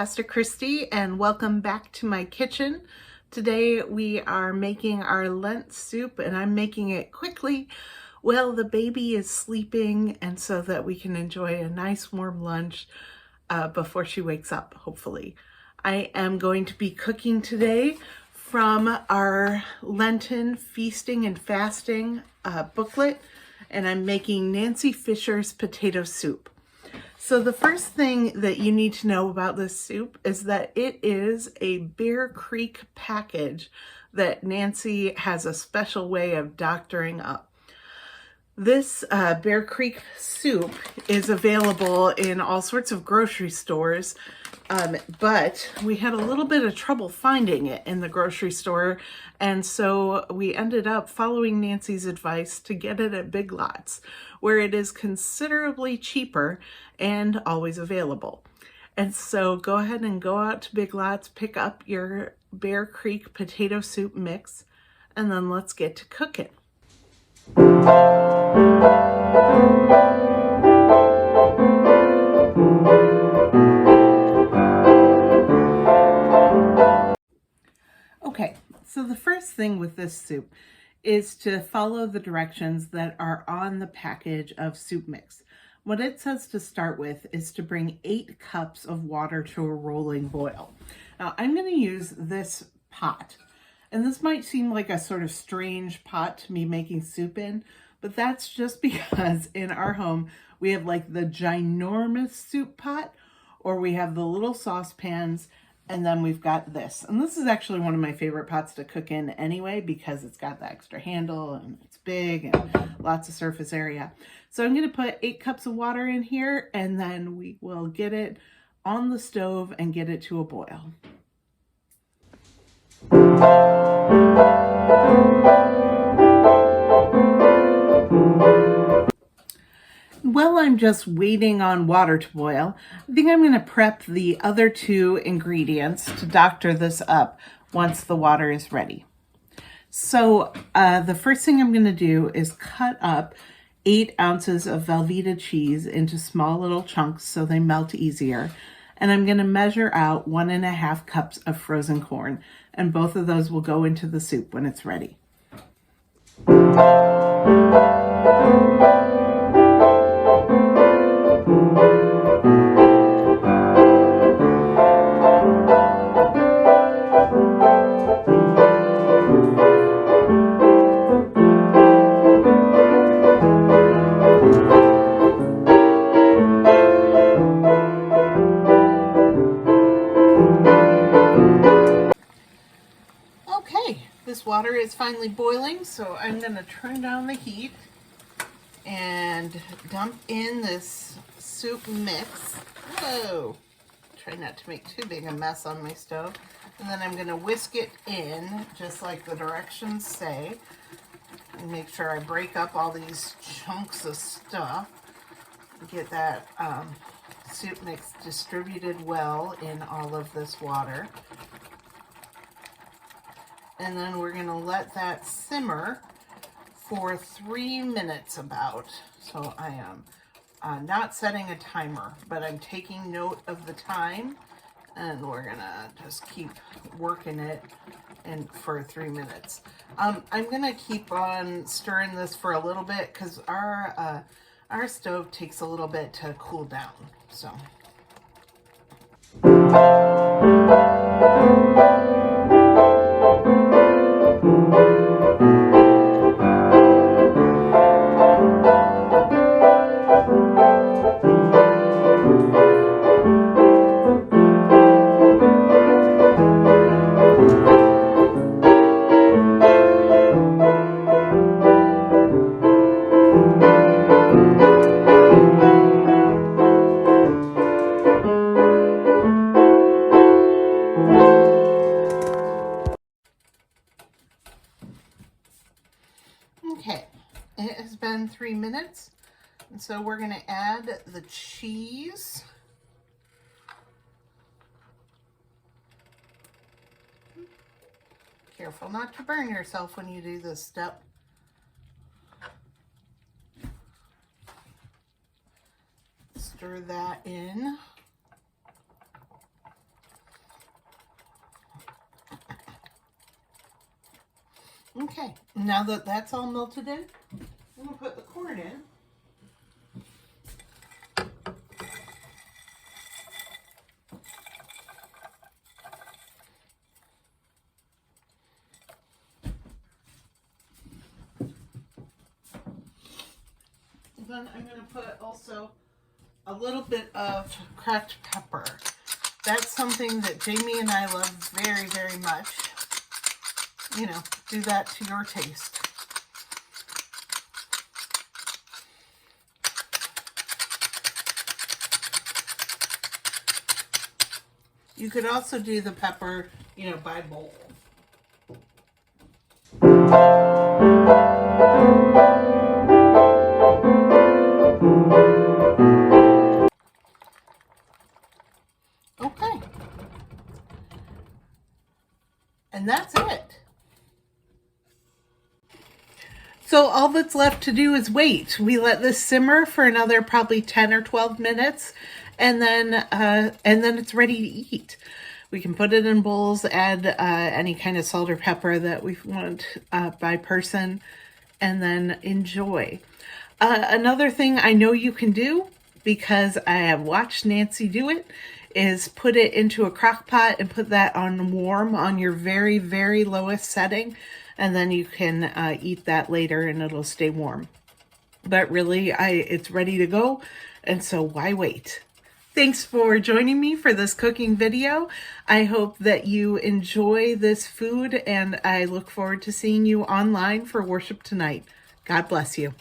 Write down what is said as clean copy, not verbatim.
Pastor Christy, and welcome back to my kitchen. Today we are making our Lent soup, and I'm making it quickly while the baby is sleeping, and so that we can enjoy a nice warm lunch before she wakes up, hopefully. I am going to be cooking today from our Lenten Feasting and Fasting booklet, and I'm making Nancy Fisher's potato soup. So the first thing that you need to know about this soup is that it is a Bear Creek package that Nancy has a special way of doctoring up. This Bear Creek soup is available in all sorts of grocery stores, but we had a little bit of trouble finding it in the grocery store, and so we ended up following Nancy's advice to get it at Big Lots, where it is considerably cheaper and always available. And so go ahead and go out to Big Lots, pick up your Bear Creek potato soup mix, and then let's get to cooking. Okay, so the first thing with this soup is to follow the directions that are on the package of soup mix. What it says to start with is to bring 8 cups of water to a rolling boil. Now I'm going to use this pot, and this might seem like a sort of strange pot to be making soup in, but that's just because in our home we have like the ginormous soup pot, or we have the little saucepans, and then we've got this. And this is actually one of my favorite pots to cook in anyway, because it's got the extra handle and it's big and lots of surface area. So I'm going to put 8 cups of water in here, and then we will get it on the stove and get it to a boil. While I'm just waiting on water to boil, I think I'm going to prep the other 2 ingredients to doctor this up once the water is ready. So the first thing I'm going to do is cut up 8 ounces of Velveeta cheese into small little chunks so they melt easier. And I'm going to measure out 1.5 cups of frozen corn. And both of those will go into the soup when it's ready. Okay, this water is finally boiling, so I'm going to turn down the heat and dump in this soup mix. Whoa! Try not to make too big a mess on my stove. And then I'm going to whisk it in, just like the directions say. And make sure I break up all these chunks of stuff. Get that soup mix distributed well in all of this water. And then we're going to let that simmer for 3 minutes about. So I am not setting a timer, but I'm taking note of the time, and we're going to just keep working it for 3 minutes. I'm going to keep on stirring this for a little bit because our stove takes a little bit to cool down. So. Okay, it has been 3 minutes, and so we're going to add the cheese. Careful not to burn yourself when you do this step. Stir that in. Okay, now that that's all melted in, I'm going to put the corn in. Then I'm going to put also a little bit of cracked pepper. That's something that Jamie and I love very, very much. You know, do that to your taste. You could also do the pepper, you know, by bowl. Okay. And that's it. So all that's left to do is wait. We let this simmer for another probably 10 or 12 minutes, and then it's ready to eat. We can put it in bowls, add any kind of salt or pepper that we want by person, and then enjoy. Another thing I know you can do, because I have watched Nancy do it, is put it into a crock pot and put that on warm on your very, very lowest setting, and then you can eat that later and it'll stay warm. But really, it's ready to go, and so why wait? Thanks for joining me for this cooking video. I hope that you enjoy this food, and I look forward to seeing you online for worship tonight. God bless you.